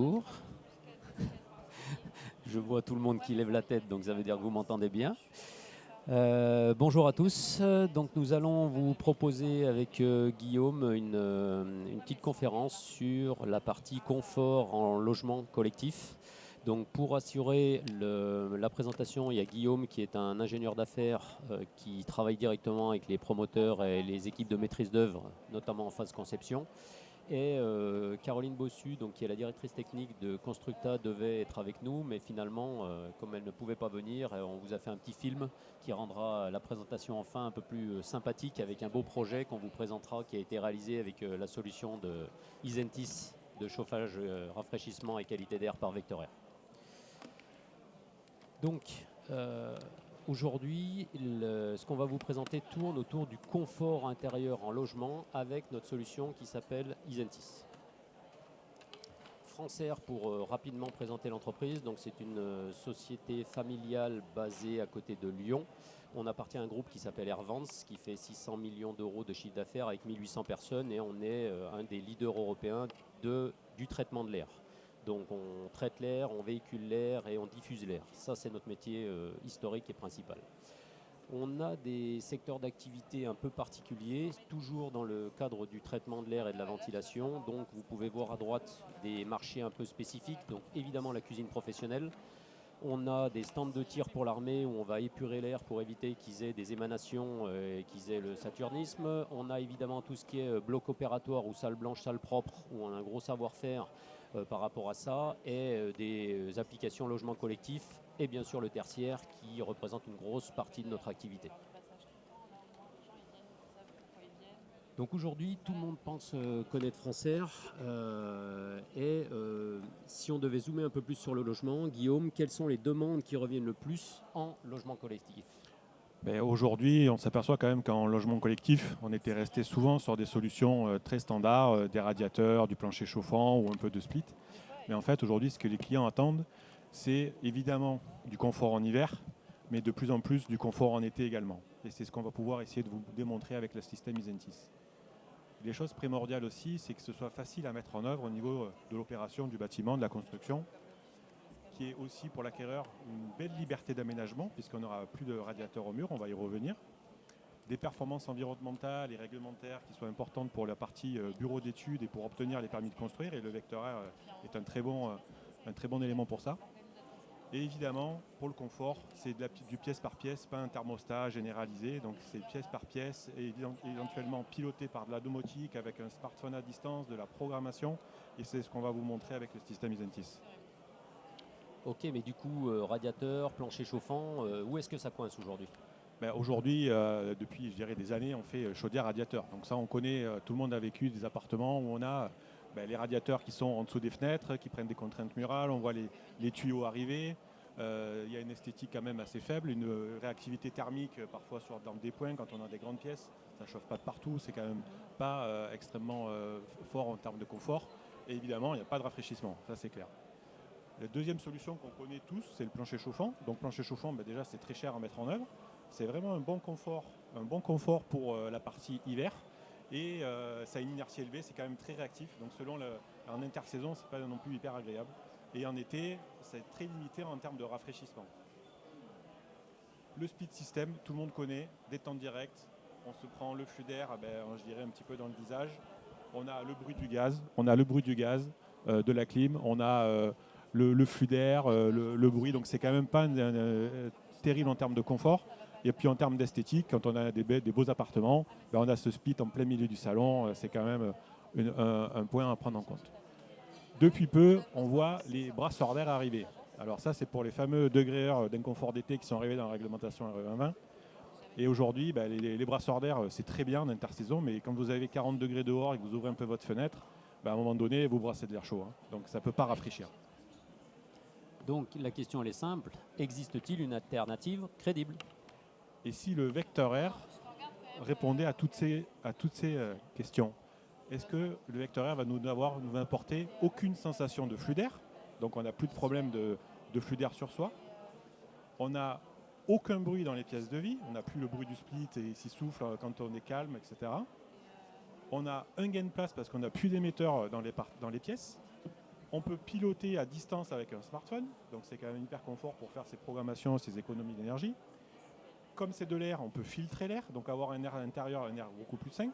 Bonjour. Je vois tout le monde qui lève la tête, donc ça veut dire que vous m'entendez bien. Bonjour à tous. Donc nous allons vous proposer avec Guillaume une petite conférence sur la partie confort en logement collectif. Donc pour assurer la présentation, il y a Guillaume qui est un ingénieur d'affaires qui travaille directement avec les promoteurs et les équipes de maîtrise d'œuvre, notamment en phase conception. Et Caroline Bossu, donc, qui est la directrice technique de Constructa, devait être avec nous, mais finalement, comme elle ne pouvait pas venir, on vous a fait un petit film qui rendra la présentation enfin un peu plus sympathique avec un beau projet qu'on vous présentera, qui a été réalisé avec la solution de Isentis de chauffage, rafraîchissement et qualité d'air par Vector Air. Donc, aujourd'hui, ce qu'on va vous présenter tourne autour du confort intérieur en logement avec notre solution qui s'appelle Isentis. Francaire pour rapidement présenter l'entreprise. Donc c'est une société familiale basée à côté de Lyon. On appartient à un groupe qui s'appelle Airvance qui fait 600 millions d'euros de chiffre d'affaires avec 1800 personnes et on est un des leaders européens du traitement de l'air. Donc on traite l'air, on véhicule l'air et on diffuse l'air. Ça c'est notre métier historique et principal. On a des secteurs d'activité un peu particuliers, toujours dans le cadre du traitement de l'air et de la ventilation. Donc vous pouvez voir à droite des marchés un peu spécifiques. Donc évidemment la cuisine professionnelle. On a des stands de tir pour l'armée où on va épurer l'air pour éviter qu'ils aient des émanations et qu'ils aient le saturnisme. On a évidemment tout ce qui est bloc opératoire ou salle blanche, salle propre, où on a un gros savoir-faire par rapport à ça, et des applications logement collectif, et bien sûr le tertiaire qui représente une grosse partie de notre activité. Donc aujourd'hui, tout le monde pense connaître Francaire. Si on devait zoomer un peu plus sur le logement, Guillaume, quelles sont les demandes qui reviennent le plus en logement collectif? Aujourd'hui, on s'aperçoit quand même qu'en logement collectif, on était resté souvent sur des solutions très standards, des radiateurs, du plancher chauffant ou un peu de split. Mais en fait, aujourd'hui, ce que les clients attendent, c'est évidemment du confort en hiver, mais de plus en plus du confort en été également. Et c'est ce qu'on va pouvoir essayer de vous démontrer avec le système Isentis. Les choses primordiales aussi, c'est que ce soit facile à mettre en œuvre au niveau de l'opération du bâtiment, de la construction, qui est aussi pour l'acquéreur une belle liberté d'aménagement, puisqu'on n'aura plus de radiateur au mur, on va y revenir. Des performances environnementales et réglementaires qui soient importantes pour la partie bureau d'études et pour obtenir les permis de construire. Et le Vector Air est un très bon élément pour ça. Et évidemment, pour le confort, c'est du pièce par pièce, pas un thermostat généralisé. Donc c'est pièce par pièce et éventuellement piloté par de la domotique avec un smartphone à distance, de la programmation. Et c'est ce qu'on va vous montrer avec le système Isentis. Ok, mais du coup, radiateur, plancher chauffant, où est-ce que ça coince aujourd'hui? Aujourd'hui, depuis je dirais des années, on fait chaudière radiateur. Donc ça, on connaît, tout le monde a vécu des appartements où on a les radiateurs qui sont en dessous des fenêtres, qui prennent des contraintes murales, on voit les tuyaux arriver. Il y a une esthétique quand même assez faible, une réactivité thermique parfois dans des points quand on a des grandes pièces. Ça ne chauffe pas de partout, c'est quand même pas extrêmement fort en termes de confort. Et évidemment, il n'y a pas de rafraîchissement, ça c'est clair. La deuxième solution qu'on connaît tous, c'est le plancher chauffant. Donc plancher chauffant, déjà c'est très cher à mettre en œuvre. C'est vraiment un bon confort pour la partie hiver. Et ça a une inertie élevée, c'est quand même très réactif. Donc en intersaison, c'est pas non plus hyper agréable. Et en été, c'est très limité en termes de rafraîchissement. Le speed system, tout le monde connaît, détente directe. On se prend le flux d'air, je dirais un petit peu dans le visage. On a le bruit du gaz, de la clim. On a le flux d'air, le bruit. Donc c'est quand même pas terrible en termes de confort. Et puis en termes d'esthétique, quand on a des beaux appartements, on a ce split en plein milieu du salon. C'est quand même un point à prendre en compte. Depuis peu, on voit les brasseurs d'air arriver. Alors ça, c'est pour les fameux degrés d'inconfort d'été qui sont arrivés dans la réglementation RE 2020. Et aujourd'hui, les brasseurs d'air, c'est très bien en intersaison, mais quand vous avez 40 degrés dehors et que vous ouvrez un peu votre fenêtre, à un moment donné, vous brassez de l'air chaud. Donc ça ne peut pas rafraîchir. Donc la question elle est simple, existe-t-il une alternative crédible? Et si le Vector Air répondait à toutes ces questions, est-ce que le Vector Air va nous apporter aucune sensation de flux d'air? Donc on n'a plus de problème de flux d'air sur soi. On n'a aucun bruit dans les pièces de vie. On n'a plus le bruit du split et s'il souffle quand on est calme, etc. On a un gain de place parce qu'on n'a plus d'émetteurs dans les pièces. On peut piloter à distance avec un smartphone, donc c'est quand même hyper confort pour faire ses programmations, ses économies d'énergie. Comme c'est de l'air, on peut filtrer l'air, donc avoir un air à l'intérieur, un air beaucoup plus sain.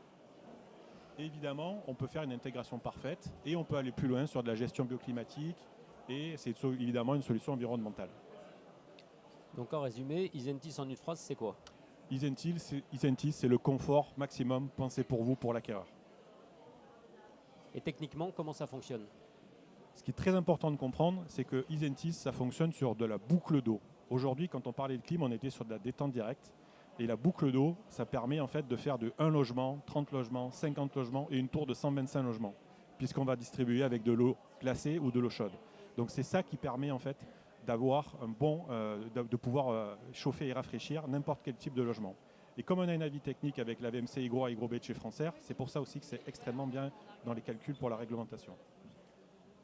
Et évidemment, on peut faire une intégration parfaite et on peut aller plus loin sur de la gestion bioclimatique et c'est évidemment une solution environnementale. Donc en résumé, Isentis en une phrase, c'est quoi? Isentis, c'est le confort maximum pensé pour vous, pour l'acquéreur. Et techniquement, comment ça fonctionne? Ce qui est très important de comprendre, c'est que Isentis, ça fonctionne sur de la boucle d'eau. Aujourd'hui, quand on parlait de clim, on était sur de la détente directe. Et la boucle d'eau, ça permet en fait de faire de 1 logement, 30 logements, 50 logements et une tour de 125 logements, puisqu'on va distribuer avec de l'eau glacée ou de l'eau chaude. Donc c'est ça qui permet en fait d'avoir de pouvoir chauffer et rafraîchir n'importe quel type de logement. Et comme on a un avis technique avec la VMC Hygro à Hygro-B de chez Francaire, c'est pour ça aussi que c'est extrêmement bien dans les calculs pour la réglementation.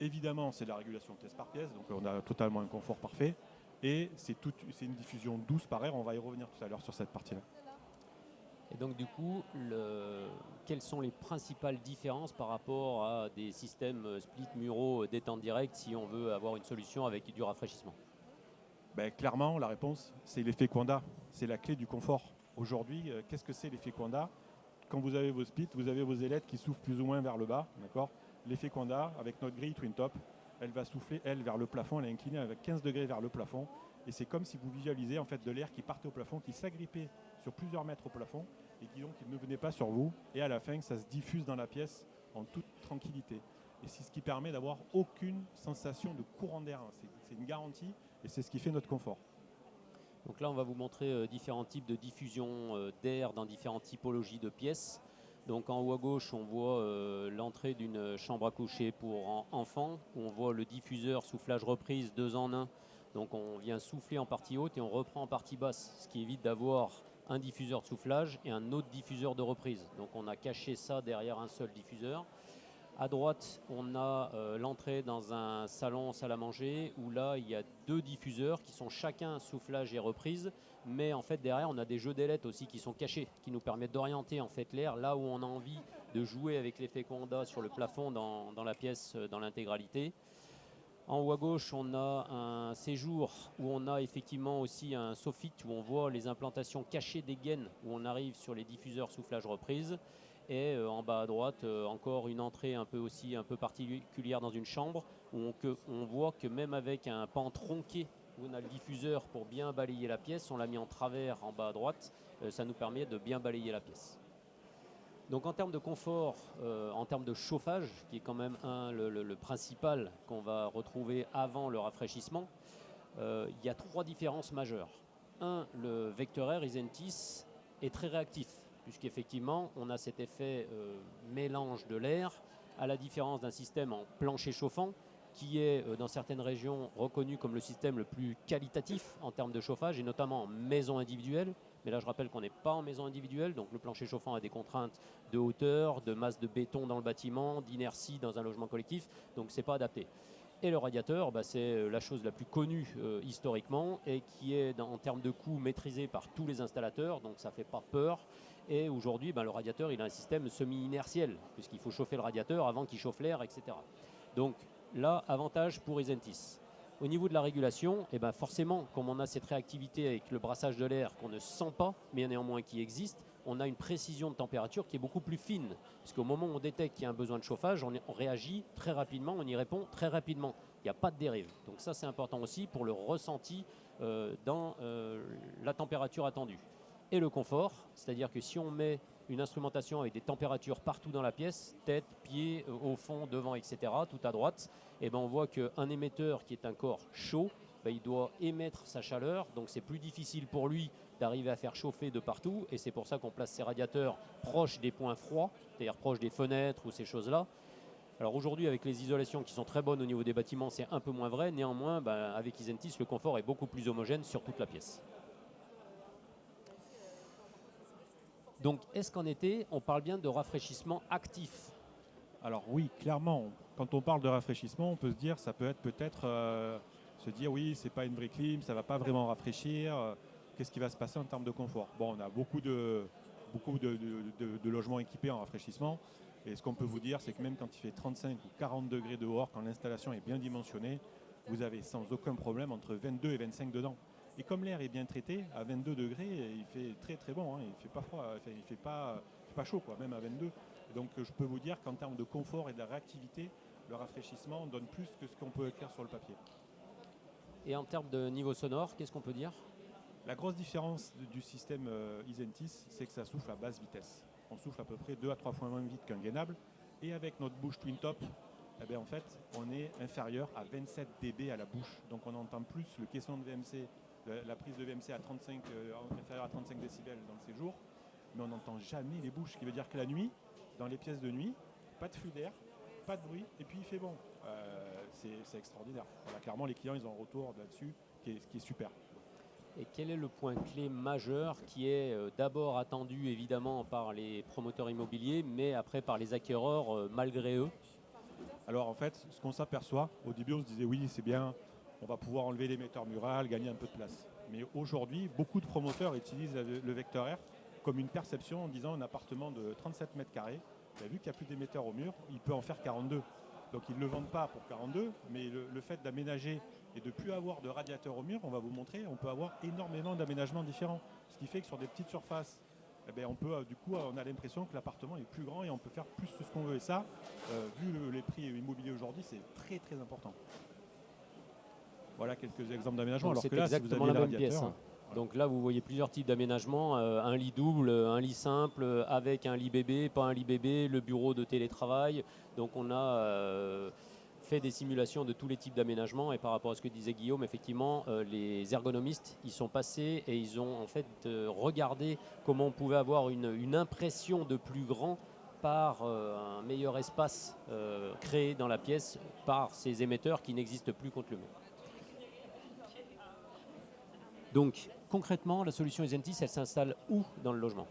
Évidemment, c'est de la régulation pièce par pièce, donc on a totalement un confort parfait. Et c'est une diffusion douce par air, on va y revenir tout à l'heure sur cette partie-là. Et donc du coup, quelles sont les principales différences par rapport à des systèmes split muraux détente directe si on veut avoir une solution avec du rafraîchissement? Clairement, la réponse, c'est l'effet Quanda. C'est la clé du confort. Aujourd'hui, qu'est-ce que c'est l'effet Quanda? Quand vous avez vos splits, vous avez vos ailettes qui soufflent plus ou moins vers le bas. D'accord. L'effet Quanda, avec notre grille Twin Top, elle va souffler, elle, vers le plafond. Elle est inclinée avec 15 degrés vers le plafond. Et c'est comme si vous visualisez en fait de l'air qui partait au plafond, qui s'agrippait sur plusieurs mètres au plafond et qui donc ne venait pas sur vous. Et à la fin, ça se diffuse dans la pièce en toute tranquillité. Et c'est ce qui permet d'avoir aucune sensation de courant d'air. C'est une garantie et c'est ce qui fait notre confort. Donc là, on va vous montrer différents types de diffusion d'air dans différentes typologies de pièces. Donc en haut à gauche, on voit l'entrée d'une chambre à coucher pour enfants, où on voit le diffuseur soufflage reprise 2 en 1. Donc on vient souffler en partie haute et on reprend en partie basse, ce qui évite d'avoir un diffuseur de soufflage et un autre diffuseur de reprise. Donc on a caché ça derrière un seul diffuseur. À droite, on a l'entrée dans un salon salle à manger où là, il y a 2 diffuseurs qui sont chacun soufflage et reprise. Mais en fait, derrière, on a des jeux d'ailettes aussi qui sont cachés, qui nous permettent d'orienter en fait l'air là où on a envie de jouer avec l'effet Quanda sur le plafond dans la pièce dans l'intégralité. En haut à gauche, on a un séjour où on a effectivement aussi un soffit où on voit les implantations cachées des gaines où on arrive sur les diffuseurs soufflage reprise. Et en bas à droite, encore une entrée un peu particulière dans une chambre où on voit que même avec un pan tronqué où on a le diffuseur pour bien balayer la pièce, on l'a mis en travers en bas à droite, ça nous permet de bien balayer la pièce. Donc en termes de confort, en termes de chauffage, qui est quand même le principal qu'on va retrouver avant le rafraîchissement, il y a 3 différences majeures. Le vecteur air Isentis est très réactif, puisqu'effectivement, on a cet effet mélange de l'air, à la différence d'un système en plancher chauffant, qui est dans certaines régions reconnu comme le système le plus qualitatif en termes de chauffage, et notamment en maison individuelle. Mais là, je rappelle qu'on n'est pas en maison individuelle, donc le plancher chauffant a des contraintes de hauteur, de masse de béton dans le bâtiment, d'inertie dans un logement collectif, donc ce n'est pas adapté. Et le radiateur, c'est la chose la plus connue historiquement et qui est en termes de coût maîtrisé par tous les installateurs, donc ça ne fait pas peur. Et aujourd'hui, le radiateur, il a un système semi-inertiel, puisqu'il faut chauffer le radiateur avant qu'il chauffe l'air, etc. Donc là, avantage pour Isentis. Au niveau de la régulation, forcément, comme on a cette réactivité avec le brassage de l'air qu'on ne sent pas, mais néanmoins qui existe, on a une précision de température qui est beaucoup plus fine. Parce qu'au moment où on détecte qu'il y a un besoin de chauffage, on réagit très rapidement, on y répond très rapidement. Il n'y a pas de dérive. Donc ça, c'est important aussi pour le ressenti dans la température attendue. Et le confort, c'est-à-dire que si on met une instrumentation avec des températures partout dans la pièce, tête, pied, au fond, devant, etc., tout à droite, on voit qu'un émetteur qui est un corps chaud, il doit émettre sa chaleur, donc c'est plus difficile pour lui d'arriver à faire chauffer de partout, et c'est pour ça qu'on place ces radiateurs proches des points froids, c'est-à-dire proches des fenêtres ou ces choses-là. Alors aujourd'hui, avec les isolations qui sont très bonnes au niveau des bâtiments, c'est un peu moins vrai. Néanmoins, avec Isentis, le confort est beaucoup plus homogène sur toute la pièce. Donc, est-ce qu'en été, on parle bien de rafraîchissement actif? Alors oui, clairement, quand on parle de rafraîchissement, on peut se dire, ça peut être se dire oui, c'est pas une vraie clim, ça va pas vraiment rafraîchir. Qu'est-ce qui va se passer en termes de confort? Bon, on a beaucoup de logements équipés en rafraîchissement. Et ce qu'on peut vous dire, c'est que même quand il fait 35 ou 40 degrés dehors, quand l'installation est bien dimensionnée, vous avez sans aucun problème entre 22 et 25 dedans. Et comme l'air est bien traité, à 22 degrés, il fait très très bon, hein, il ne fait pas froid, il fait pas chaud, quoi, même à 22. Et donc je peux vous dire qu'en termes de confort et de réactivité, le rafraîchissement donne plus que ce qu'on peut écrire sur le papier. Et en termes de niveau sonore, qu'est-ce qu'on peut dire? La grosse différence du système Isentis, c'est que ça souffle à basse vitesse. On souffle à peu près 2 à 3 fois moins vite qu'un gainable. Et avec notre bouche Twin Top, eh bien, en fait, on est inférieur à 27 dB à la bouche. Donc on entend plus le caisson de VMC, la prise de VMC à 35, inférieure à 35 décibels dans le séjour, mais on n'entend jamais les bouches. Ce qui veut dire que la nuit, dans les pièces de nuit, pas de flux d'air, pas de bruit, et puis il fait bon. C'est extraordinaire. Voilà, clairement, les clients, ils ont un retour là-dessus qui est super. Et quel est le point clé majeur qui est d'abord attendu évidemment par les promoteurs immobiliers, mais après par les acquéreurs malgré eux? Alors en fait, ce qu'on s'aperçoit, au début on se disait oui c'est bien, on va pouvoir enlever l'émetteur mural, gagner un peu de place. Mais aujourd'hui, beaucoup de promoteurs utilisent le vecteur R comme une perception en disant un appartement de 37 mètres carrés, vu qu'il n'y a plus d'émetteur au mur, il peut en faire 42. Donc ils ne le vendent pas pour 42, mais le fait d'aménager et de ne plus avoir de radiateur au mur, on va vous montrer, on peut avoir énormément d'aménagements différents. Ce qui fait que sur des petites surfaces, eh bien, on peut, du coup, on a l'impression que l'appartement est plus grand et on peut faire plus ce qu'on veut. Et ça, vu les prix immobiliers aujourd'hui, c'est très très important. Voilà quelques exemples d'aménagement. Donc Alors c'est que là, si vous exactement aviez la le même pièce, radiateur, hein. Donc là, vous voyez plusieurs types d'aménagements, un lit double, un lit simple, avec un lit bébé, pas un lit bébé, le bureau de télétravail. Donc on a fait des simulations de tous les types d'aménagements et par rapport à ce que disait Guillaume, effectivement, les ergonomistes, ils sont passés et ils ont en fait regardé comment on pouvait avoir une impression de plus grand par un meilleur espace créé dans la pièce par ces émetteurs qui n'existent plus contre le mur. Donc, concrètement, la solution Isentis, elle s'installe où dans le logement?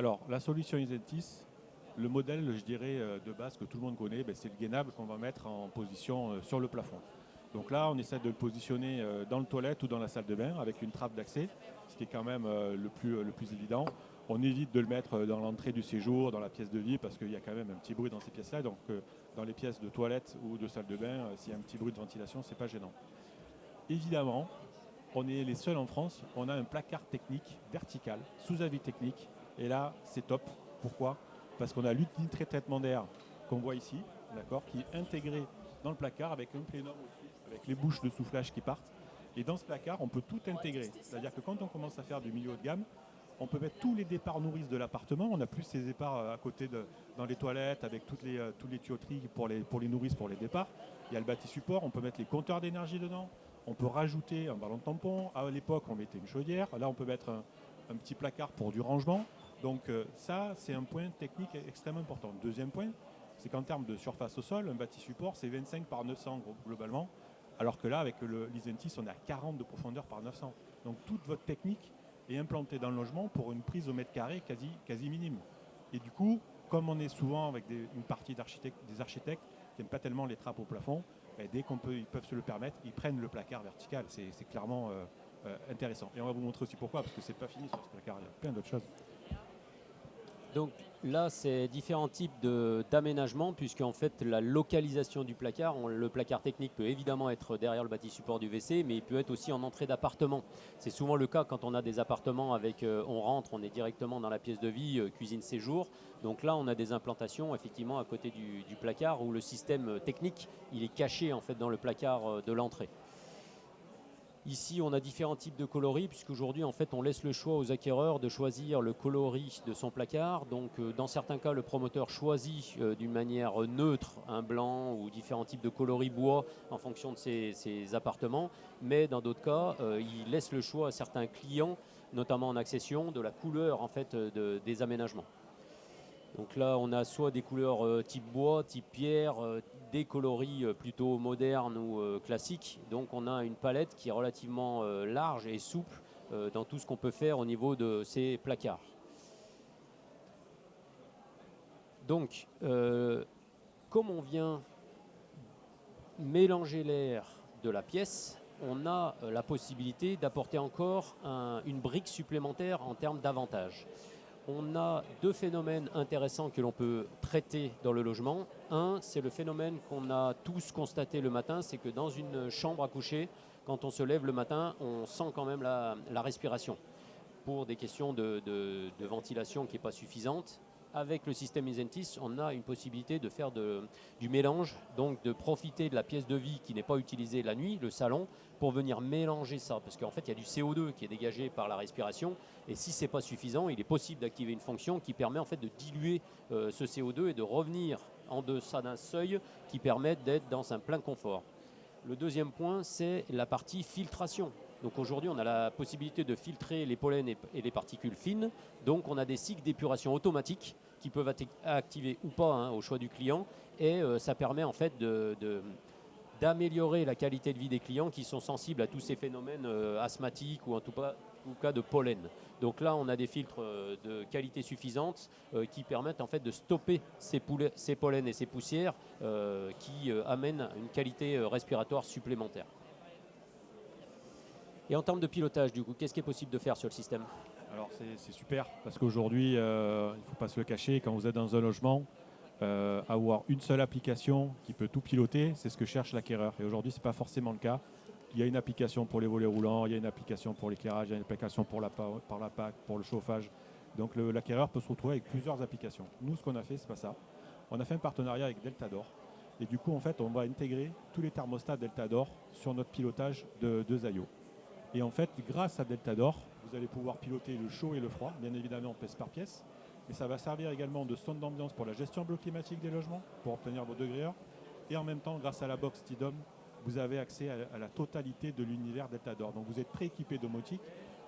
alors la solution Isentis, le modèle, je dirais, de base que tout le monde connaît, c'est le gainable qu'on va mettre en position sur le plafond. Donc là, on essaie de le positionner dans le toilette ou dans la salle de bain avec une trappe d'accès, ce qui est quand même le plus évident. On évite de le mettre dans l'entrée du séjour, dans la pièce de vie, parce qu'il y a quand même un petit bruit dans ces pièces-là. Donc dans les pièces de toilette ou de salle de bain, s'il y a un petit bruit de ventilation, c'est pas gênant. Évidemment, on est les seuls en France, on a un placard technique vertical, sous avis technique. Et là, c'est top. Pourquoi? Parce qu'on a l'outil de traitement d'air qu'on voit ici, d'accord, qui est intégré dans le placard avec un plénum aussi, avec les bouches de soufflage qui partent. Et dans ce placard, on peut tout intégrer. C'est-à-dire que quand on commence à faire du milieu haut de gamme, on peut mettre tous les départs nourrices de l'appartement. On a plus ces départs à côté dans les toilettes avec toutes les tuyauteries pour les nourrices pour les départs. Il y a le bâti support, on peut mettre les compteurs d'énergie dedans. On peut rajouter un ballon de tampon. À l'époque, on mettait une chaudière. Là, on peut mettre un petit placard pour du rangement. Donc ça, c'est un point technique extrêmement important. Deuxième point, c'est qu'en termes de surface au sol, un bâti support, c'est 25 par 900 globalement. Alors que là, avec l'Isentis, on est à 40 de profondeur par 900. Donc toute votre technique est implantée dans le logement pour une prise au mètre carré quasi minime. Et du coup, comme on est souvent avec une partie des architectes qui n'aiment pas tellement les trappes au plafond, dès qu'ils peuvent se le permettre, ils prennent le placard vertical. C'est clairement intéressant. Et on va vous montrer aussi pourquoi, parce que c'est pas fini sur ce placard, il y a plein d'autres choses. Donc là, c'est différents types d'aménagements, puisque en fait, la localisation du placard, le placard technique peut évidemment être derrière le bâti support du WC, mais il peut être aussi en entrée d'appartement. C'est souvent le cas quand on a des appartements avec, on rentre, on est directement dans la pièce de vie, cuisine séjour. Donc là, on a des implantations effectivement à côté du placard où le système technique, il est caché en fait dans le placard de l'entrée. Ici, on a différents types de coloris, puisqu'aujourd'hui, en fait, on laisse le choix aux acquéreurs de choisir le coloris de son placard. Donc, dans certains cas, le promoteur choisit d'une manière neutre un blanc ou différents types de coloris bois en fonction de ses appartements. Mais dans d'autres cas, il laisse le choix à certains clients, notamment en accession, de la couleur en fait, des aménagements. Donc là, on a soit des couleurs type bois, type pierre, des coloris plutôt modernes ou classiques. Donc on a une palette qui est relativement large et souple dans tout ce qu'on peut faire au niveau de ces placards. Donc, comme on vient mélanger l'air de la pièce, on a la possibilité d'apporter encore une brique supplémentaire en termes d'avantages. on a deux phénomènes intéressants que l'on peut traiter dans le logement. Un, c'est le phénomène qu'on a tous constaté le matin, c'est que dans une chambre à coucher, quand on se lève le matin, on sent quand même la respiration pour des questions de ventilation qui n'est pas suffisante. Avec le système Isentis, on a une possibilité de faire du mélange, donc de profiter de la pièce de vie qui n'est pas utilisée la nuit, le salon, pour venir mélanger ça. Parce qu'en fait, il y a du CO2 qui est dégagé par la respiration. Et si ce n'est pas suffisant, il est possible d'activer une fonction qui permet en fait de diluer ce CO2 et de revenir en deçà d'un seuil qui permet d'être dans un plein confort. Le deuxième point, c'est la partie filtration. Donc aujourd'hui, on a la possibilité de filtrer les pollens et les particules fines. Donc on a des cycles d'épuration automatiques qui peuvent être activés ou pas au choix du client. Et ça permet en fait d'améliorer la qualité de vie des clients qui sont sensibles à tous ces phénomènes asthmatiques ou en tout cas de pollen. Donc là, on a des filtres de qualité suffisante qui permettent en fait de stopper ces pollens et ces poussières qui amènent une qualité respiratoire supplémentaire. Et en termes de pilotage, du coup, qu'est-ce qui est possible de faire sur le système? Alors c'est super parce qu'aujourd'hui, il ne faut pas se le cacher, quand vous êtes dans un logement, avoir une seule application qui peut tout piloter, c'est ce que cherche l'acquéreur. Et aujourd'hui, ce n'est pas forcément le cas. Il y a une application pour les volets roulants, il y a une application pour l'éclairage, il y a une application pour la PAC, pour le chauffage. Donc l'acquéreur peut se retrouver avec plusieurs applications. Nous, ce qu'on a fait, c'est pas ça. On a fait un partenariat avec Deltador. Et du coup, en fait, on va intégrer tous les thermostats Deltador sur notre pilotage de Zayo. Et en fait, grâce à Deltador, vous allez pouvoir piloter le chaud et le froid, bien évidemment pièce par pièce. Mais ça va servir également de sonde d'ambiance pour la gestion climatique des logements, pour obtenir vos degrés heure. Et en même temps, grâce à la box Tidom, vous avez accès à la totalité de l'univers Deltador. Donc vous êtes prééquipé domotique.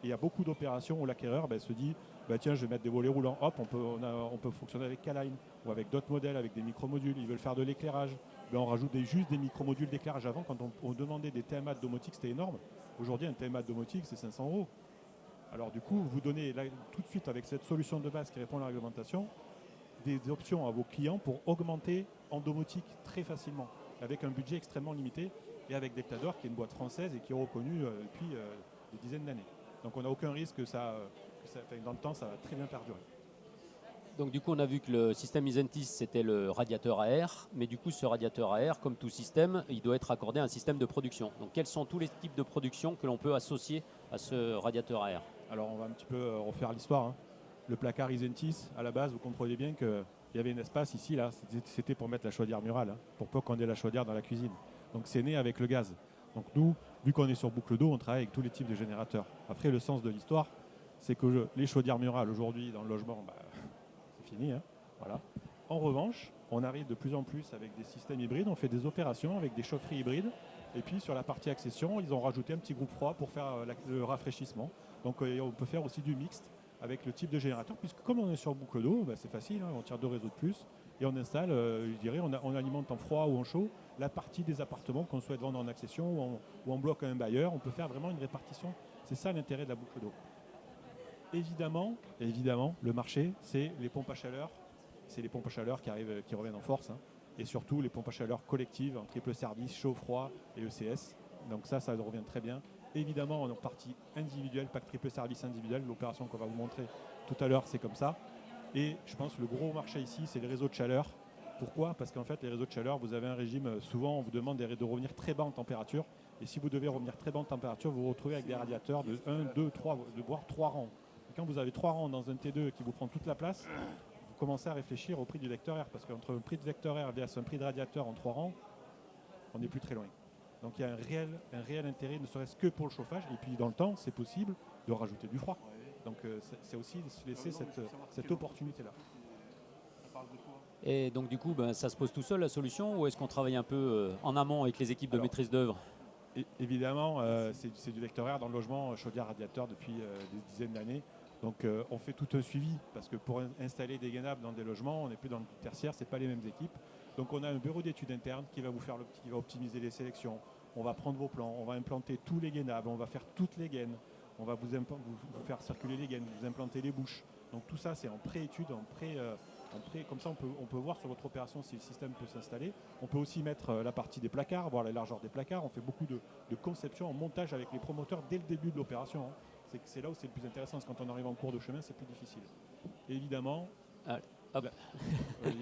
Et il y a beaucoup d'opérations où l'acquéreur se dit tiens, je vais mettre des volets roulants. Hop, on peut fonctionner avec K-Line ou avec d'autres modèles, avec des micromodules. Ils veulent faire de l'éclairage. On rajoute juste des micromodules d'éclairage. Avant, quand on demandait des TMA de domotique, c'était énorme. Aujourd'hui, un TMA de domotique, c'est 500 €. Alors du coup, vous donnez tout de suite, avec cette solution de base qui répond à la réglementation, des options à vos clients pour augmenter en domotique très facilement, avec un budget extrêmement limité, et avec Deltador, qui est une boîte française et qui est reconnue depuis des dizaines d'années. Donc on n'a aucun risque que dans le temps, ça va très bien perdurer. Donc du coup, on a vu que le système Isentis, c'était le radiateur à air. Mais du coup, ce radiateur à air, comme tout système, il doit être accordé à un système de production. Donc quels sont tous les types de production que l'on peut associer à ce radiateur à air? Alors on va un petit peu refaire l'histoire. Le placard Isentis, à la base, vous comprenez bien qu'il y avait un espace ici, là, c'était pour mettre la chaudière murale, pour pas qu'on ait la chaudière dans la cuisine. Donc c'est né avec le gaz. Donc nous, vu qu'on est sur boucle d'eau, on travaille avec tous les types de générateurs. Après, le sens de l'histoire, c'est que les chaudières murales, aujourd'hui, dans le logement, c'est fini. Voilà. En revanche, on arrive de plus en plus avec des systèmes hybrides. On fait des opérations avec des chaufferies hybrides. Et puis, sur la partie accession, ils ont rajouté un petit groupe froid pour faire le rafraîchissement. Donc, on peut faire aussi du mixte avec le type de générateur, puisque comme on est sur boucle d'eau, c'est facile, on tire 2 réseaux de plus et on installe, on alimente en froid ou en chaud la partie des appartements qu'on souhaite vendre en accession ou en bloc à un bailleur. On peut faire vraiment une répartition. C'est ça l'intérêt de la boucle d'eau. Évidemment, le marché, c'est les pompes à chaleur. C'est les pompes à chaleur qui reviennent en force. Et surtout les pompes à chaleur collectives en triple service, chaud, froid et ECS. Donc ça revient très bien. Évidemment, en partie individuelle, pas que triple service individuel. L'opération qu'on va vous montrer tout à l'heure, c'est comme ça. Et je pense que le gros marché ici, c'est les réseaux de chaleur. Pourquoi? Parce qu'en fait, les réseaux de chaleur, vous avez un régime, souvent on vous demande de revenir très bas en température. Et si vous devez revenir très bas en température, vous vous retrouvez avec des radiateurs de 1, 2, 3, voire 3 rangs. Et quand vous avez 3 rangs dans un T2 qui vous prend toute la place, vous commencez à réfléchir au prix du vecteur R. Parce qu'entre un prix de vecteur R et un prix de radiateur en 3 rangs, on n'est plus très loin. Donc il y a un réel intérêt, ne serait-ce que pour le chauffage. Et puis dans le temps, c'est possible de rajouter du froid. Donc c'est aussi laisser cette opportunité-là. Et donc du coup, ça se pose tout seul la solution, ou est-ce qu'on travaille un peu en amont avec les équipes de maîtrise d'œuvre? Évidemment, c'est du vecteur R dans le logement chaudière radiateur depuis des dizaines d'années. Donc on fait tout un suivi, parce que pour installer des gainables dans des logements, on n'est plus dans le tertiaire, ce n'est pas les mêmes équipes. Donc on a un bureau d'études interne qui va optimiser les sélections. On va prendre vos plans, on va implanter tous les gainables, on va faire toutes les gaines, on va vous faire circuler les gaines, vous implanter les bouches. Donc tout ça, c'est en pré-étude, comme ça on peut voir sur votre opération si le système peut s'installer. On peut aussi mettre la partie des placards, voir la largeur des placards. On fait beaucoup de conception en montage avec les promoteurs dès le début de l'opération. C'est là où c'est le plus intéressant, parce que quand on arrive en cours de chemin, c'est plus difficile. évidemment. Allez, hop. Vas-y.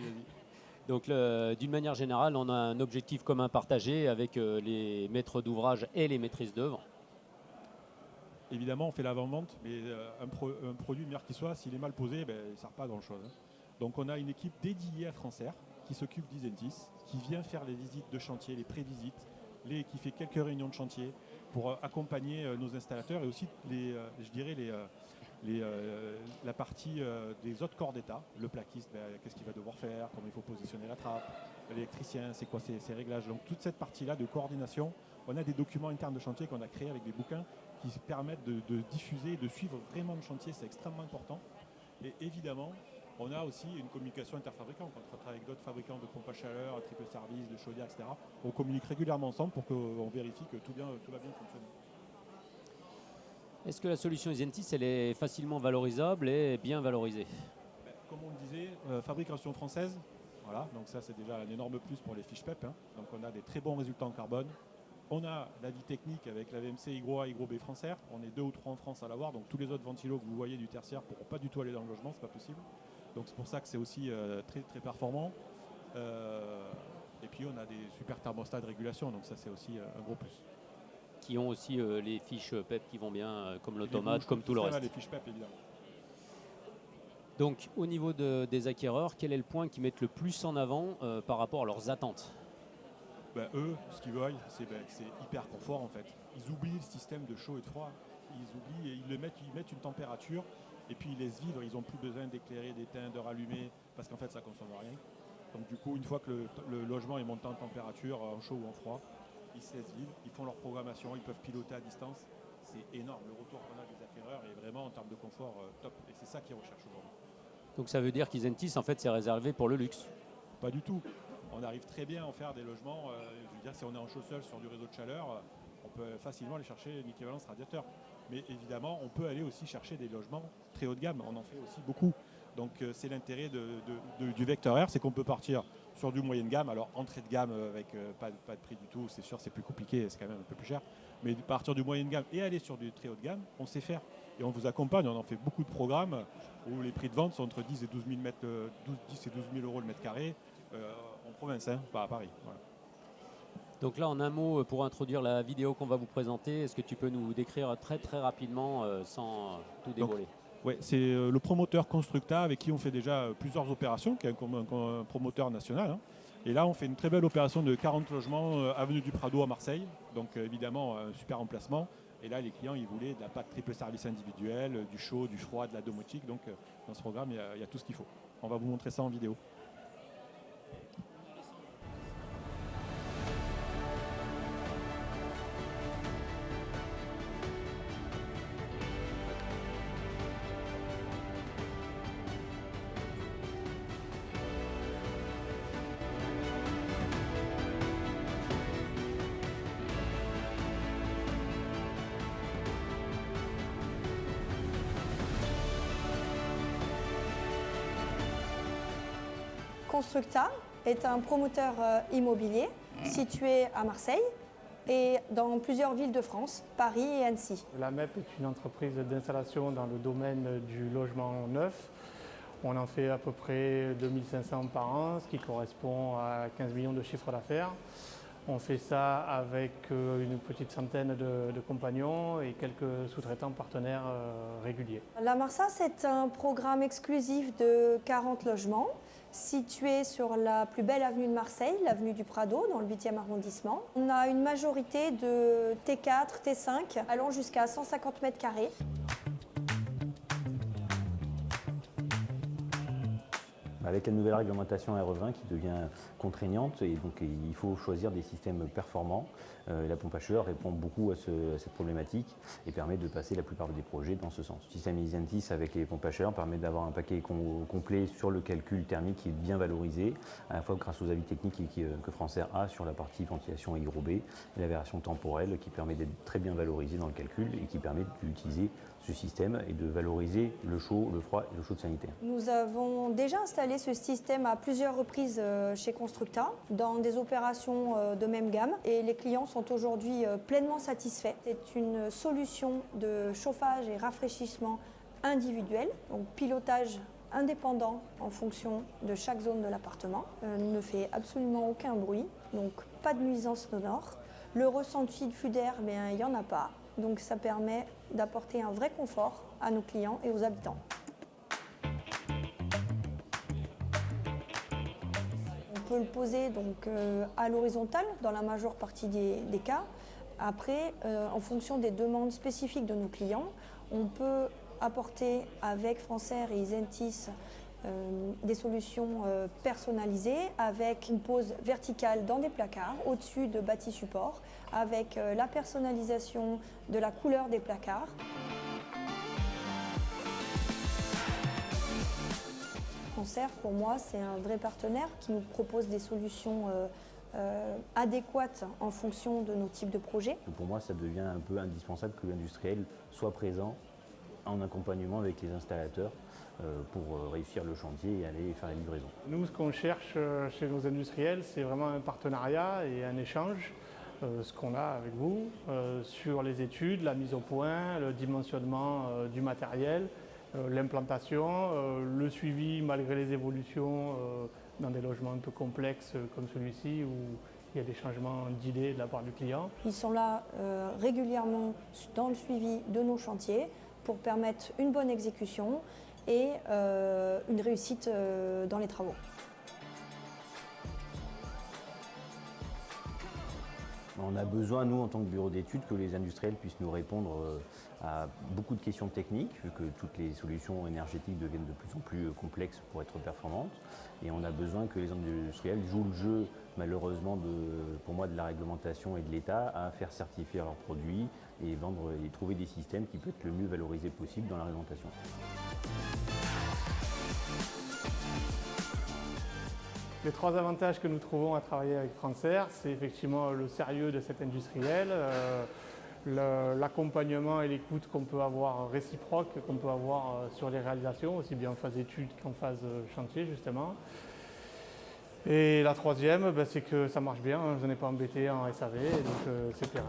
Donc d'une manière générale, on a un objectif commun partagé avec les maîtres d'ouvrage et les maîtrises d'œuvre. Évidemment, on fait l'avant-vente, mais un produit, meilleur qu'il soit, s'il est mal posé, il ne sert pas à grand-chose. Donc on a une équipe dédiée à Francaire qui s'occupe d'Isentis, qui vient faire les visites de chantier, les pré-visites, qui fait quelques réunions de chantier pour accompagner nos installateurs et aussi la partie des autres corps d'État. Le plaquiste, qu'est-ce qu'il va devoir faire, comment il faut positionner la trappe, l'électricien, c'est quoi ses réglages. Donc toute cette partie-là de coordination, on a des documents internes de chantier qu'on a créés avec des bouquins qui permettent de diffuser, de suivre vraiment le chantier, c'est extrêmement important. Et évidemment, on a aussi une communication interfabricante. Quand on travaille avec d'autres fabricants de pompes à chaleur, à triple service, de chaudières, etc., on communique régulièrement ensemble pour qu'on vérifie que tout va bien fonctionner. Est-ce que la solution Isentis, elle est facilement valorisable et bien valorisée? Comme on le disait, fabrication française, voilà, donc ça c'est déjà un énorme plus pour les fiches PEP. Donc on a des très bons résultats en carbone. On a l'avis technique avec la VMC Hygro A, Hygro B Francaire. On est 2 ou 3 en France à l'avoir, donc tous les autres ventilos que vous voyez du tertiaire ne pourront pas du tout aller dans le logement, c'est pas possible. Donc c'est pour ça que c'est aussi très, très performant. Et puis on a des super thermostats de régulation, donc ça c'est aussi un gros plus. Qui ont aussi les fiches PEP qui vont bien, comme l'automate, comme tout le reste. Les fiches PEP évidemment. Donc au niveau des acquéreurs, quel est le point qu'ils mettent le plus en avant par rapport à leurs attentes? Eux, ce qu'ils veulent, c'est hyper confort en fait. Ils oublient le système de chaud et de froid. Ils oublient et ils mettent une température et puis ils laissent vivre. Ils n'ont plus besoin d'éclairer, d'éteindre, de rallumer parce qu'en fait ça ne consomme rien. Donc du coup, une fois que le logement est monté en température, en chaud ou en froid, ils se laissent vivre, ils font leur programmation, ils peuvent piloter à distance. C'est énorme. Le retour qu'on a des acquéreurs est vraiment en termes de confort top. Et c'est ça qu'ils recherchent aujourd'hui. Donc ça veut dire qu'Isentis, en fait, c'est réservé pour le luxe? Pas du tout. On arrive très bien à en faire des logements. Je veux dire, si on est en chaud-sol sur du réseau de chaleur, on peut facilement aller chercher une équivalence radiateur. Mais évidemment, on peut aller aussi chercher des logements très haut de gamme. On en fait aussi beaucoup. Donc c'est l'intérêt du Vector R, c'est qu'on peut partir sur du moyenne gamme. Alors entrée de gamme avec pas de prix du tout, c'est sûr, c'est plus compliqué, c'est quand même un peu plus cher. Mais partir du moyenne gamme et aller sur du très haut de gamme, on sait faire. Et on vous accompagne, on en fait beaucoup de programmes où les prix de vente sont entre 10 et 12 000 euros le mètre carré. En province, pas à Paris. Voilà. Donc là, en un mot, pour introduire la vidéo qu'on va vous présenter, est-ce que tu peux nous décrire très très rapidement sans tout dévoiler? Oui, c'est le promoteur Constructa avec qui on fait déjà plusieurs opérations, qui est un promoteur national. Et là, on fait une très belle opération de 40 logements avenue du Prado à Marseille. Donc évidemment, un super emplacement. Et là, les clients, ils voulaient de la PAC triple service individuel, du chaud, du froid, de la domotique. Donc dans ce programme, il y a tout ce qu'il faut. On va vous montrer ça en vidéo. Constructa est un promoteur immobilier situé à Marseille et dans plusieurs villes de France, Paris et Annecy. La MEP est une entreprise d'installation dans le domaine du logement neuf. On en fait à peu près 2500 par an, ce qui correspond à 15 millions de chiffre d'affaires. On fait ça avec une petite centaine de compagnons et quelques sous-traitants partenaires réguliers. La Marsa, c'est un programme exclusif de 40 logements situé sur la plus belle avenue de Marseille, l'avenue du Prado, dans le 8e arrondissement. On a une majorité de T4, T5, allant jusqu'à 150 mètres carrés. Avec la nouvelle réglementation RE20 qui devient contraignante, et donc il faut choisir des systèmes performants. La pompe à chaleur répond beaucoup à cette problématique et permet de passer la plupart des projets dans ce sens. Le système Isentis avec les pompes à chaleur permet d'avoir un paquet complet sur le calcul thermique qui est bien valorisé, à la fois grâce aux avis techniques que Francaire a sur la partie ventilation Hygro B et la version temporelle qui permet d'être très bien valorisé dans le calcul et qui permet d'utiliser ce système et de valoriser le chaud, le froid et le chaud sanitaire. Nous avons déjà installé ce système à plusieurs reprises chez Constructa dans des opérations de même gamme et les clients sont aujourd'hui pleinement satisfaits. C'est une solution de chauffage et rafraîchissement individuel, donc pilotage indépendant en fonction de chaque zone de l'appartement, ne fait absolument aucun bruit, donc pas de nuisance sonore. Le ressenti de flux d'air, il n'y en a pas, donc ça permet d'apporter un vrai confort à nos clients et aux habitants. On peut le poser donc, à l'horizontale dans la majeure partie des cas. Après, en fonction des demandes spécifiques de nos clients, on peut apporter avec Francaire et Isentis des solutions personnalisées avec une pose verticale dans des placards au-dessus de bâtis supports, avec la personnalisation de la couleur des placards. Francaire, pour moi, c'est un vrai partenaire qui nous propose des solutions adéquates en fonction de nos types de projets. Pour moi, ça devient un peu indispensable que l'industriel soit présent en accompagnement avec les installateurs pour réussir le chantier et aller faire la livraison. Nous, ce qu'on cherche chez nos industriels, c'est vraiment un partenariat et un échange, ce qu'on a avec vous, sur les études, la mise au point, le dimensionnement du matériel, l'implantation, le suivi malgré les évolutions dans des logements un peu complexes comme celui-ci où il y a des changements d'idées de la part du client. Ils sont là régulièrement dans le suivi de nos chantiers pour permettre une bonne exécution et une réussite dans les travaux. On a besoin, nous, en tant que bureau d'études, que les industriels puissent nous répondre à beaucoup de questions techniques, vu que toutes les solutions énergétiques deviennent de plus en plus complexes pour être performantes. Et on a besoin que les industriels jouent le jeu, malheureusement, pour moi, de la réglementation et de l'État, à faire certifier leurs produits et vendre et trouver des systèmes qui peuvent être le mieux valorisés possible dans la réglementation. Les trois avantages que nous trouvons à travailler avec Francaire, c'est effectivement le sérieux de cet industriel, l'accompagnement et l'écoute qu'on peut avoir réciproque, qu'on peut avoir sur les réalisations, aussi bien en phase étude qu'en phase chantier justement. Et la troisième, c'est que ça marche bien, je n'ai pas embêté en SAV, donc c'est pérenne.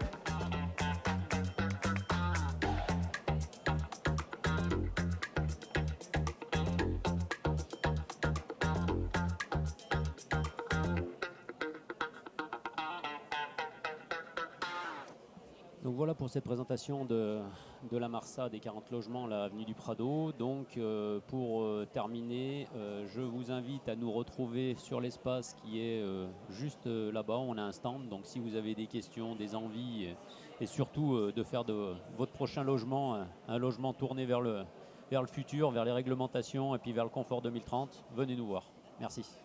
Donc voilà pour cette présentation de la Marsa des 40 logements, la avenue du Prado. Donc pour terminer, je vous invite à nous retrouver sur l'espace qui est juste là-bas. On a un stand, donc si vous avez des questions, des envies et surtout de faire de votre prochain logement un logement tourné vers le futur, vers les réglementations et puis vers le confort 2030, venez nous voir. Merci.